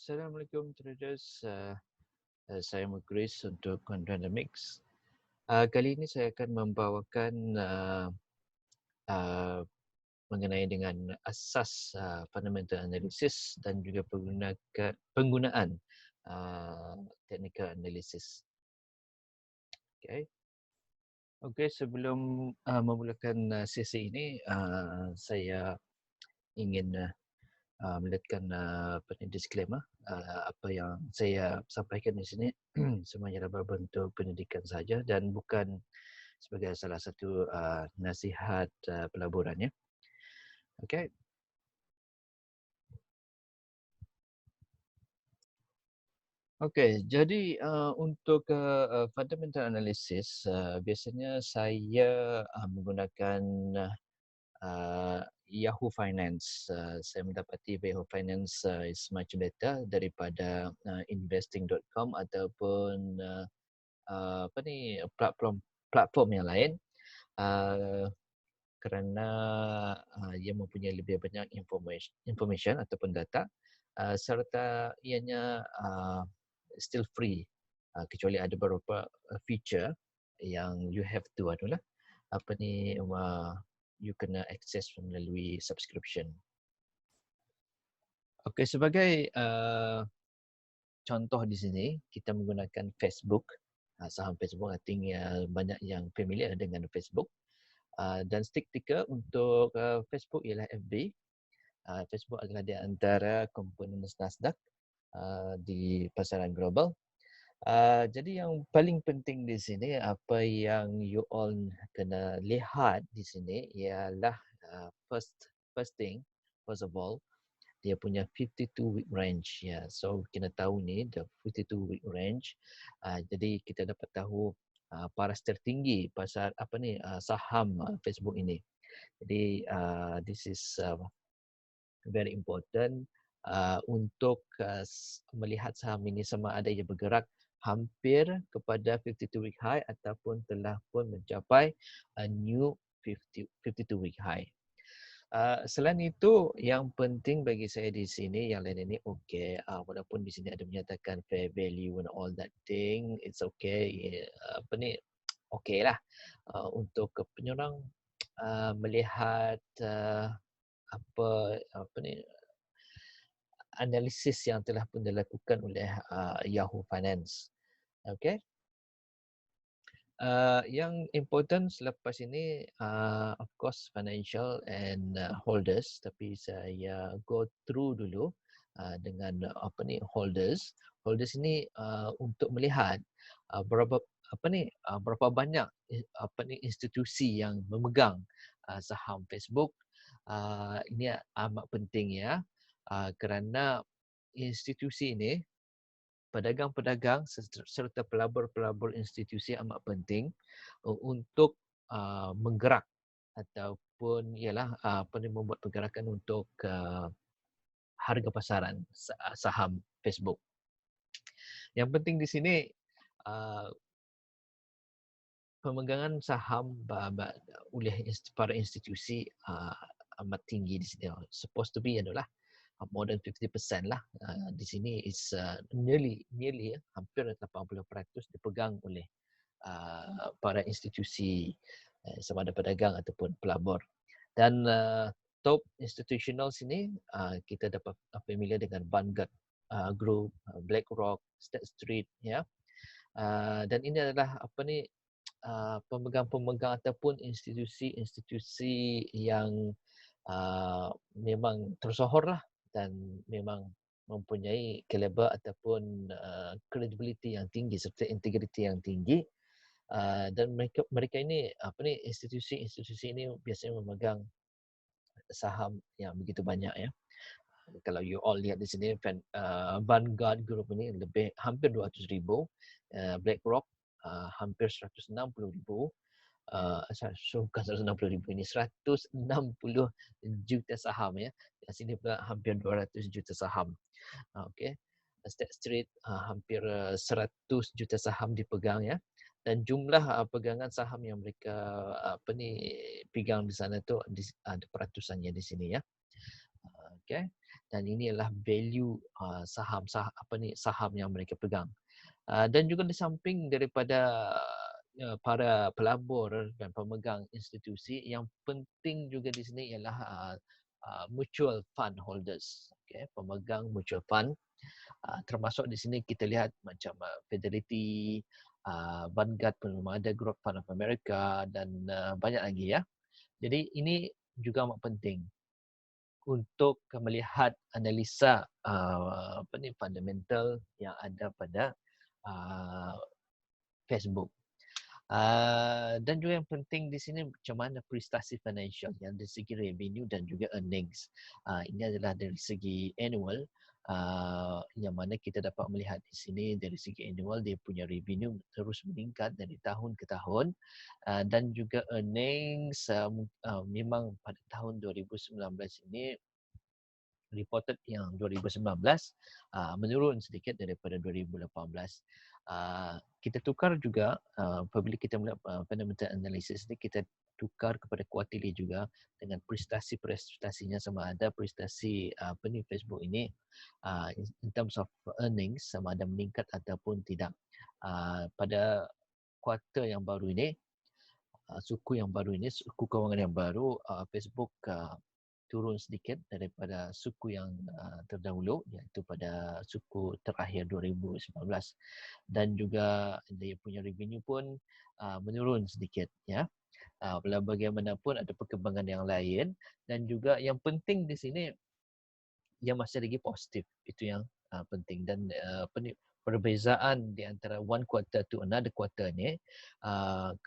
Assalamualaikum traders. Saya Mugris untuk Dynamics. Kali ini saya akan membawakan uh, mengenai dengan asas fundamental analysis dan juga penggunaan technical analysis. Okay. Okey, sebelum memulakan sesi ini, saya ingin melihatkan disclaimer. Apa yang saya sampaikan di sini semuanya adalah berbentuk pendidikan saja dan bukan sebagai salah satu nasihat pelaburan, ya. Okey. Okey, jadi untuk fundamental analysis, biasanya saya menggunakan Yahoo Finance. Saya mendapati Yahoo Finance is much better daripada investing.com ataupun platform yang lain, kerana ia mempunyai lebih banyak information ataupun data, serta ianya still free, kecuali ada beberapa feature yang you have to you kena access melalui subscription. Okey, sebagai contoh di sini kita menggunakan Facebook. Saham Facebook, I think banyak yang familiar dengan Facebook. Dan stick ticker untuk Facebook ialah FB. Facebook adalah di antara komponen Nasdaq di pasaran global. Jadi yang paling penting di sini, apa yang you all kena lihat di sini ialah first thing, first of all, dia punya 52-week range, ya. So kena tahu ni the 52-week range. Jadi kita dapat tahu paras tertinggi pasar saham Facebook ini. Jadi this is very important untuk melihat saham ini sama ada ia bergerak hampir kepada 52-week high ataupun telah pun mencapai a new 52-week high. Selain itu, yang penting bagi saya di sini, yang lain ini okey. Walaupun di sini ada menyatakan fair value and all that thing, it's okay. Okey lah. Untuk penyurang melihat analisis yang telah pun dilakukan oleh Yahoo Finance. Okey. Yang important selepas ini, of course, financial and holders. Tapi saya go through dulu dengan holders. Holders ini untuk melihat berapa banyak institusi yang memegang saham Facebook. Ini amat penting, ya, kerana institusi ini, pedagang-pedagang serta pelabur-pelabur institusi amat penting untuk menggerak ataupun membuat pergerakan untuk harga pasaran saham Facebook. Yang penting di sini pemegangan saham oleh para institusi amat tinggi di sini. Supposed to be adalah more than 50% lah. Di sini is nearly hampir 80% dipegang oleh para institusi sama ada pedagang ataupun pelabur. Dan top institutional sini kita dapat familiar dengan Vanguard Group, BlackRock, State Street, ya. Dan ini adalah pemegang-pemegang ataupun institusi-institusi yang memang tersohor lah dan memang mempunyai kaliber ataupun credibility yang tinggi serta integriti yang tinggi. Dan mereka ini institusi ini biasanya memegang saham yang begitu banyak, ya. Kalau you all lihat di sini, Vanguard Group ini hampir 200,000, BlackRock hampir 160,000, bukan 160,000, ini 160 juta saham, ya. Di sini pula hampir 200 juta saham. Okey. State Street hampir 100 juta saham dipegang, ya. Dan jumlah pegangan saham yang mereka pegang di sana tu ada peratusannya di sini, ya. Okey. dan ini adalah value saham yang mereka pegang. Dan juga di samping daripada para pelabur dan pemegang institusi, yang penting juga di sini ialah mutual fund holders, pemegang mutual fund. Termasuk di sini kita lihat macam Fidelity, Vanguard pun ada, Group Fund of America dan banyak lagi ya. Jadi ini juga amat penting untuk melihat analisa fundamental yang ada pada Facebook. Dan juga yang penting di sini macam mana prestasi financial yang dari segi revenue dan juga earnings. Ini adalah dari segi annual, yang mana kita dapat melihat di sini dari segi annual dia punya revenue terus meningkat dari tahun ke tahun, dan juga earnings memang pada tahun 2019 ini reported yang 2019 menurun sedikit daripada 2018. Kita tukar juga apabila kita melihat fundamental analysis ni, kita tukar kepada quarterly juga dengan prestasinya, sama ada prestasi Facebook ini in terms of earnings sama ada meningkat ataupun tidak. Pada kuartal yang baru ini, suku kewangan yang baru, Facebook turun sedikit daripada suku yang terdahulu, iaitu pada suku terakhir 2019, dan juga dia punya revenue pun menurun sedikit ya. Walau bagaimanapun ada perkembangan yang lain, dan juga yang penting di sini yang masih lagi positif, itu yang penting. Dan perbezaan di antara one quarter to another quarter ni,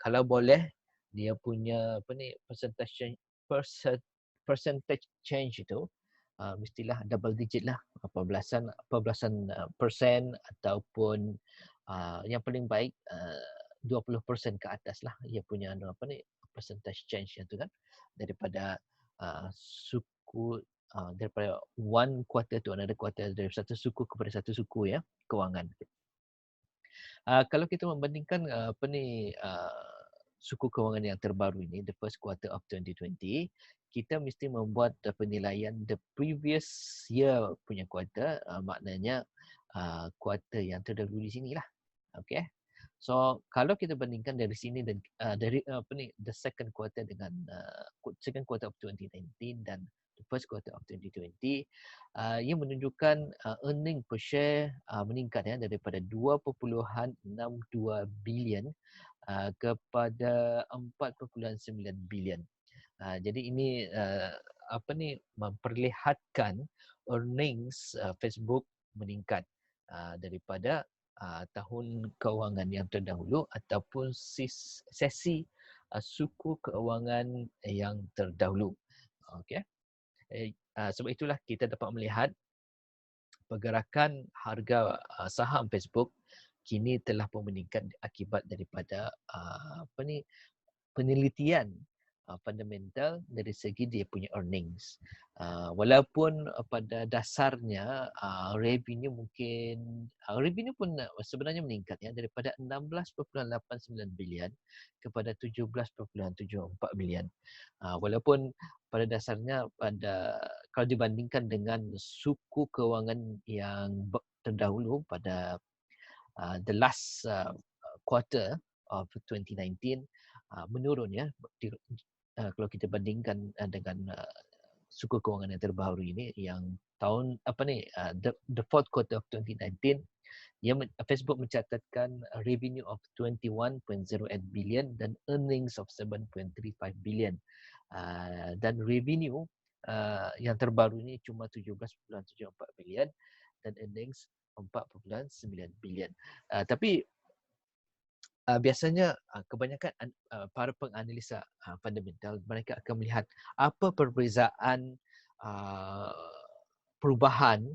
kalau boleh dia punya percentage change itu mestilah double digit lah, perbelasan persen, ataupun yang paling baik 20% ke atas lah ia punya percentage change yang tu kan, daripada suku daripada one quarter to another quarter, dari satu suku kepada satu suku ya, kewangan. Kalau kita membandingkan suku kewangan yang terbaru ini, the first quarter of 2020, kita mesti membuat penilaian the previous year punya quarter, maknanya quarter yang terdahulu di sinilah. Okay. So kalau kita bandingkan dari sini dan dari the second quarter dengan second quarter of 2019 dan the first quarter of 2020, ia menunjukkan earning per share meningkat ya, daripada 2.62 bilion kepada 4.9 bilion. Jadi ini memperlihatkan earnings Facebook meningkat daripada tahun kewangan yang terdahulu ataupun sesi suku kewangan yang terdahulu. Okey. Sebab itulah kita dapat melihat pergerakan harga saham Facebook kini telah pun meningkat akibat daripada penelitian fundamental dari segi dia punya earnings. Walaupun pada dasarnya revenue pun sebenarnya meningkat ya, daripada 16.89 bilion kepada 17.74 bilion. Walaupun pada dasarnya kalau dibandingkan dengan suku kewangan yang terdahulu pada the last quarter of 2019 menurun ya, kalau kita bandingkan dengan suku kewangan yang terbaru ini yang tahun the fourth quarter of 2019, Facebook mencatatkan revenue of 21.08 billion dan earnings of 7.35 billion. Dan revenue yang terbaru ini cuma 17.74 billion dan earnings 4.9 billion. Tapi biasanya kebanyakan para penganalisa fundamental, mereka akan melihat apa perbezaan perubahan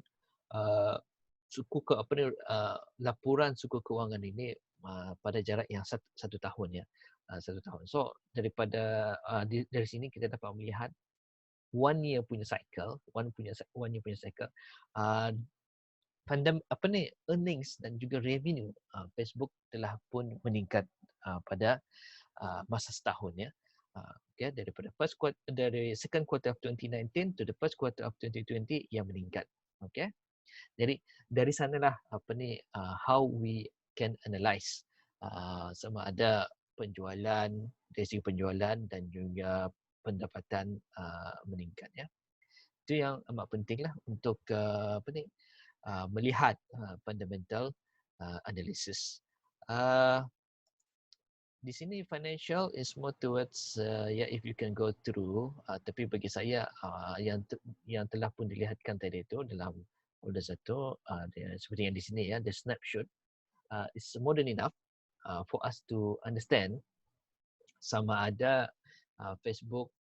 laporan suku kewangan ini pada jarak yang satu tahun ya, satu tahun. So daripada dari sini kita dapat melihat one year punya cycle, earnings dan juga revenue Facebook telah pun meningkat pada masa setahun ya. Okay, dari second quarter of 2019 to the first quarter of 2020 yang meningkat. Okay, jadi dari sanalah how we can analyze sama ada penjualan, dari segi penjualan dan juga pendapatan meningkat ya. Itu yang amat penting lah untuk melihat fundamental analysis. Uh, di sini financial is more towards if you can go through, tapi bagi saya yang telah pun dilihatkan tadi itu dalam folder satu, seperti yang di sini ya, the snapshot is more than enough for us to understand sama ada Facebook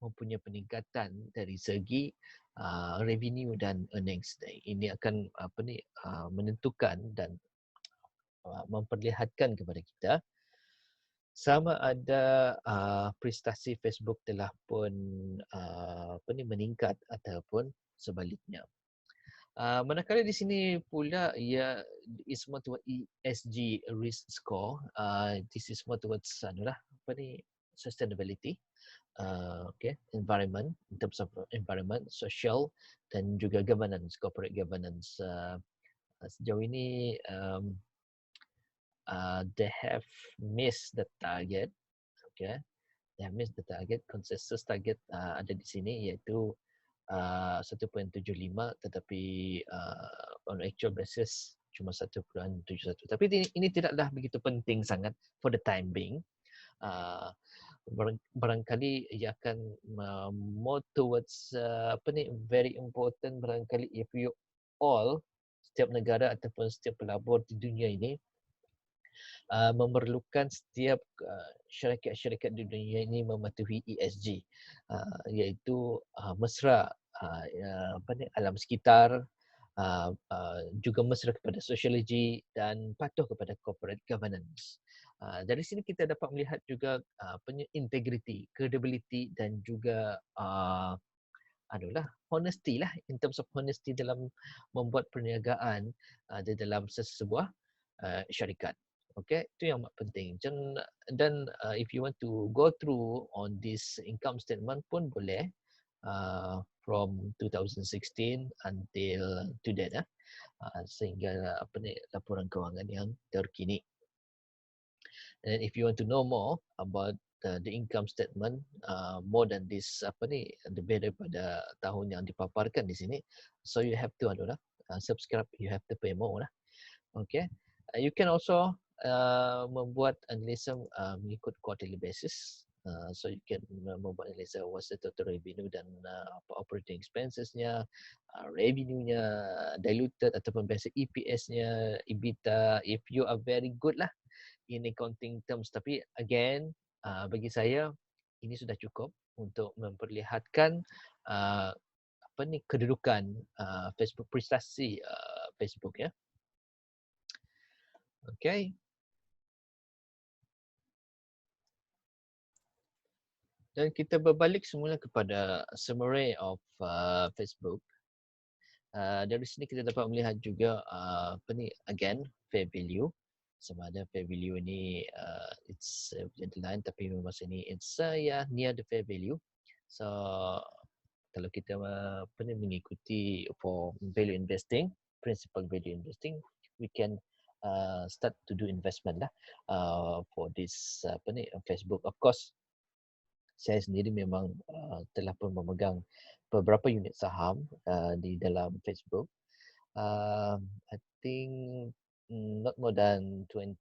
mempunyai peningkatan dari segi revenue dan earnings. Ini akan menentukan dan memperlihatkan kepada kita sama ada prestasi Facebook telah pun meningkat ataupun sebaliknya. Manakala di sini pula ia is more towards ESG risk score. This is more towards sustainability, environment, in terms of environment, social dan juga governance, corporate governance. Sejauh ini they have missed the target. Okay, they have missed the target. Consensus target ada di sini iaitu 1.75, tetapi on actual basis cuma 1.71. Tapi ini tidaklah begitu penting sangat for the time being. Barangkali ia akan more towards very important barangkali if you all, setiap negara ataupun setiap pelabur di dunia ini memerlukan setiap syarikat-syarikat di dunia ini mematuhi ESG, iaitu mesra alam sekitar, juga mesra kepada sosiologi dan patuh kepada corporate governance. Dari sini kita dapat melihat juga integrity, credibility dan juga honesty lah, in terms of honesty dalam membuat perniagaan di dalam sesebuah syarikat. Okay, itu yang penting. Dan if you want to go through on this income statement pun boleh from 2016 until to date sehingga laporan kewangan yang terkini. And if you want to know more about the income statement more than this lebih daripada tahun yang dipaparkan di sini, so you have to subscribe, you have to pay more lah. Okay, you can also membuat analisa mengikut quarterly basis. So you can membuat analisa what's the total revenue dan operating expenses-nya, revenue-nya, diluted ataupun biasa EPS-nya, EBITDA, if you are very good lah in accounting terms. Tapi again, bagi saya ini sudah cukup untuk memperlihatkan kedudukan Facebook, prestasi Facebook ya. Okay. Dan kita berbalik semula kepada summary of Facebook. Dari sini kita dapat melihat juga again fair value. Sama ada fair value ini it's lain, tapi masa ini it's near the fair value. So kalau kita mengikuti for value investing, principal value investing, we can start to do investment lah for this Facebook. Of course, saya sendiri memang telah pun memegang beberapa unit saham di dalam Facebook. I think not more than 20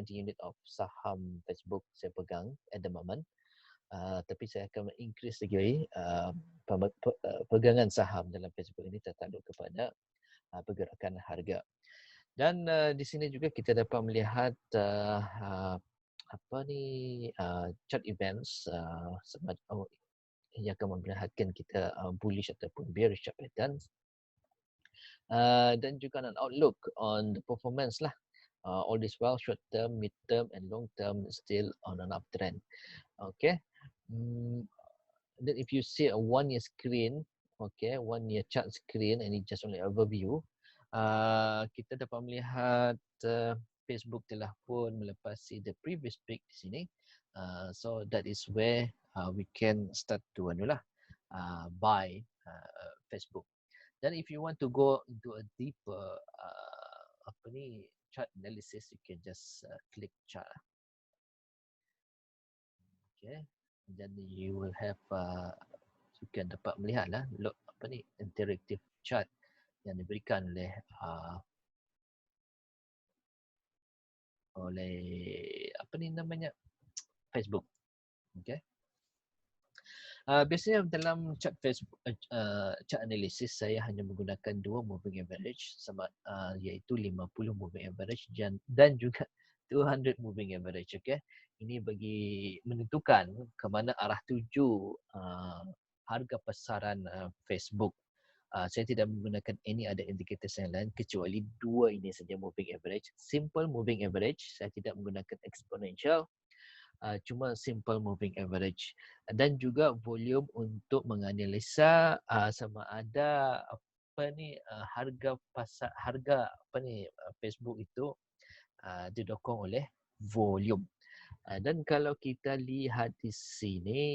unit of saham Facebook saya pegang at the moment. Tapi saya akan increase lagi pegangan saham dalam Facebook ini tertakluk kepada pergerakan harga. Dan di sini juga kita dapat melihat chart events yang akan memperlihatkan kita bullish ataupun bearish chart patterns, dan juga an outlook on the performance lah. All this while short term, mid term and long term still on an uptrend. Okay. Then if you see a 1 year screen, okay, 1 year chart screen, and it's just only overview, kita dapat melihat Facebook telah pun melepasi the previous peak di sini So that is where we can start to buy Facebook. Then if you want to go into a deeper chart analysis, you can just click chart. Okay, then you will have you can dapat melihat lah interactive chart yang diberikan oleh Facebook. Okay. Biasanya dalam chart Facebook, chart analysis saya hanya menggunakan dua moving average iaitu 50 moving average dan juga 200 moving average. Okay. Ini bagi menentukan ke mana arah tuju harga pasaran Facebook. Saya tidak menggunakan any other indicators yang lain kecuali dua ini saja moving average. Simple moving average, saya tidak menggunakan exponential. Cuma simple moving average dan juga volume untuk menganalisa sama ada harga Facebook itu didokong oleh volume. Dan kalau kita lihat di sini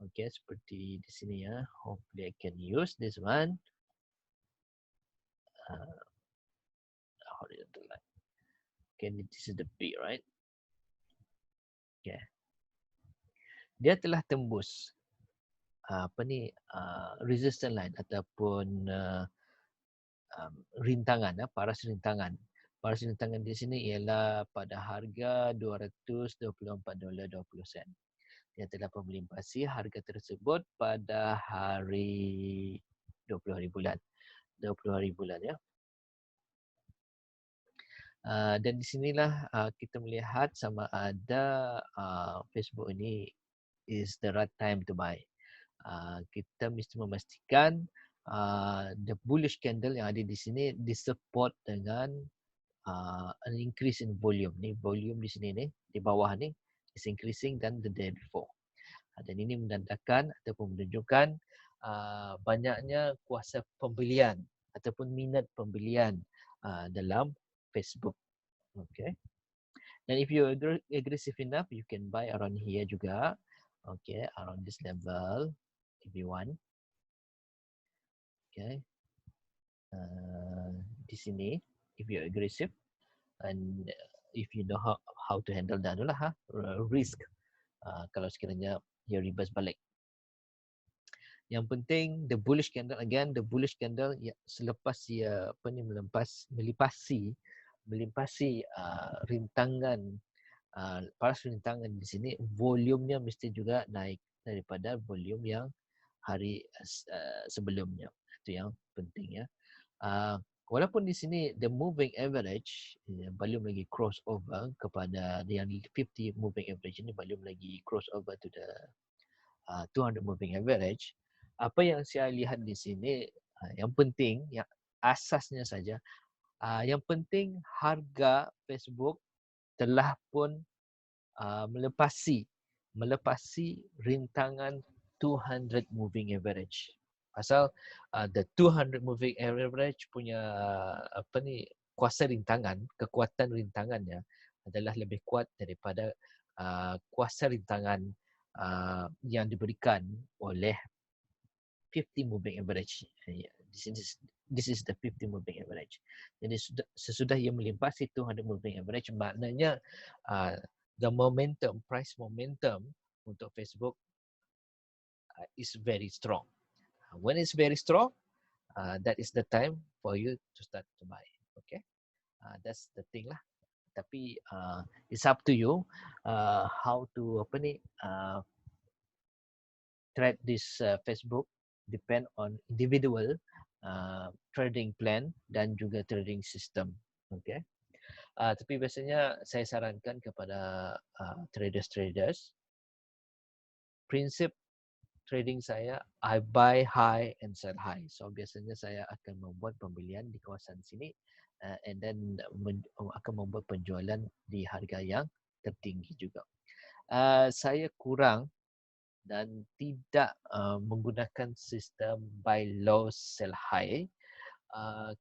okay, seperti di sini ya, hopefully I can use this one. Horizontal line. Okay, this is the B, right? Okay. Dia telah tembus resistance line ataupun rintangan, paras rintangan. Paras rintangan di sini ialah pada harga $224.20. Dia telah melimpasi harga tersebut pada hari 20 hari bulan. 20 hari bulan ya. Dan di sinilah kita melihat sama ada Facebook ini is the right time to buy. Kita mesti memastikan the bullish candle yang ada di sini disupport dengan an increase in volume. Ni volume di sini ni, di bawah ni is increasing than the day before. Dan ini menandakan ataupun menunjukkan banyaknya kuasa pembelian ataupun minat pembelian dalam Facebook. Okay. And if you aggressive enough, you can buy around here juga. Okay, around this level if you want. Okay. Di sini if you're aggressive and if you know how to handle that risk kalau sekiranya dia reverse balik. Yang penting the bullish candle again, the bullish candle selepas dia melipasi rintangan paras rintangan di sini, volumenya mesti juga naik daripada volume yang hari sebelumnya. Itu yang penting ya. Walaupun di sini the moving average belum lagi crossover kepada yang 50 moving average ini belum lagi crossover to the 200 moving average. Apa yang saya lihat di sini yang penting, yang asasnya saja, yang penting harga Facebook telah pun melepasi rintangan 200 moving average. Pasal the 200 moving average punya kuasa rintangan, kekuatan rintangannya adalah lebih kuat daripada kuasa rintangan yang diberikan oleh 50 moving average. This is the 50 moving average. Jadi sesudah ia melimpasi 200 moving average, maknanya the momentum, price momentum untuk Facebook is very strong. When it's very strong, that is the time for you to start to buy. Okay, that's the thing lah. Tapi it's up to you how to trade this Facebook, depend on individual trading plan dan juga trading system. Okay. Tapi biasanya saya sarankan kepada traders, prinsip trading saya, I buy high and sell high. So biasanya saya akan membuat pembelian di kawasan sini and then akan membuat penjualan di harga yang tertinggi juga. Saya kurang dan tidak menggunakan sistem buy low sell high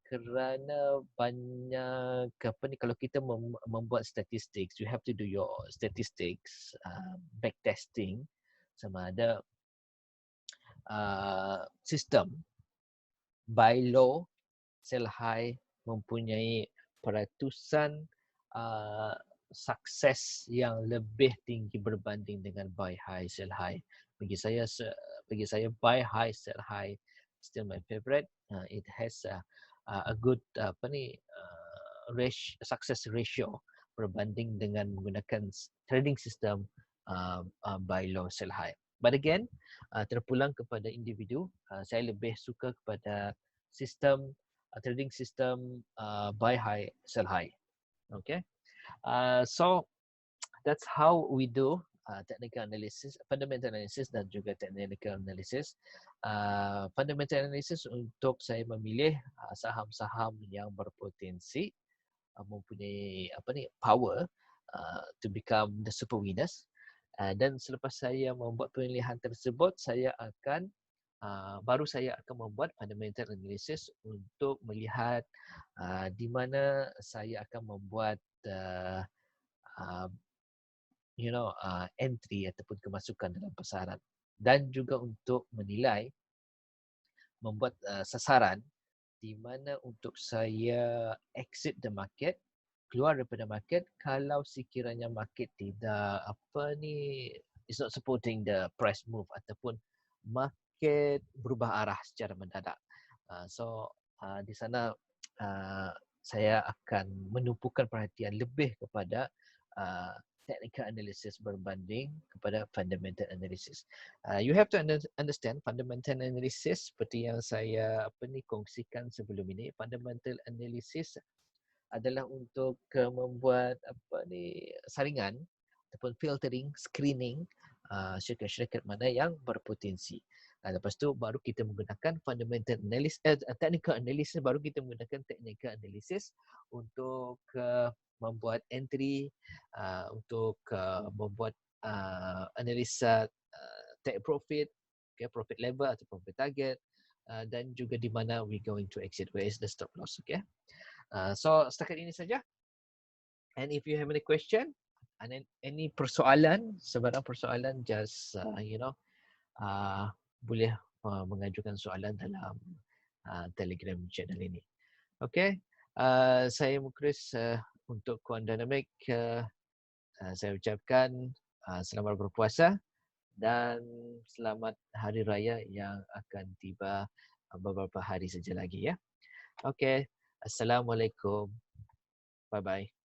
kerana banyak apa ni, kalau kita membuat statistics, you have to do your statistics, back testing sama ada sistem buy low sell high mempunyai peratusan uh, sukses yang lebih tinggi berbanding dengan buy high sell high. Bagi saya bagi saya buy high sell high still my favorite. It has a good apa ni success ratio berbanding dengan menggunakan trading system buy low sell high. But again, terpulang kepada individu, saya lebih suka kepada sistem trading system buy high sell high. Okay, so that's how we do technical analysis, fundamental analysis dan juga technical analysis. Fundamental analysis untuk saya memilih saham-saham yang berpotensi mempunyai apa ni power to become the super winners. Dan selepas saya membuat pemilihan tersebut, baru saya akan membuat fundamental analysis untuk melihat di mana saya akan membuat entry ataupun kemasukan dalam pasaran, dan juga untuk menilai, membuat sasaran di mana untuk saya exit the market, keluar daripada market kalau sekiranya market tidak is not supporting the price move ataupun market berubah arah secara mendadak. Di sana saya akan menumpukan perhatian lebih kepada technical analysis berbanding kepada fundamental analysis. You have to understand fundamental analysis seperti yang saya kongsikan sebelum ini. Fundamental analysis adalah untuk membuat saringan ataupun filtering, screening syarikat-syarikat mana yang berpotensi. Lepas tu baru kita menggunakan fundamental analysis, technical analysis, baru kita menggunakan technical analysis untuk membuat entry, untuk membuat analisa take profit, profit level atau profit target, dan juga di mana we going to exit, where is the stop loss. Okay. So setakat ini saja. And if you have any question, any persoalan, sebarang persoalan, just boleh mengajukan soalan dalam Telegram channel ini. Okay. Saya Mukris untuk Kuan Dynamic. Saya ucapkan selamat berpuasa dan selamat Hari Raya yang akan tiba beberapa hari saja lagi ya. Okay. Assalamualaikum. Bye-bye.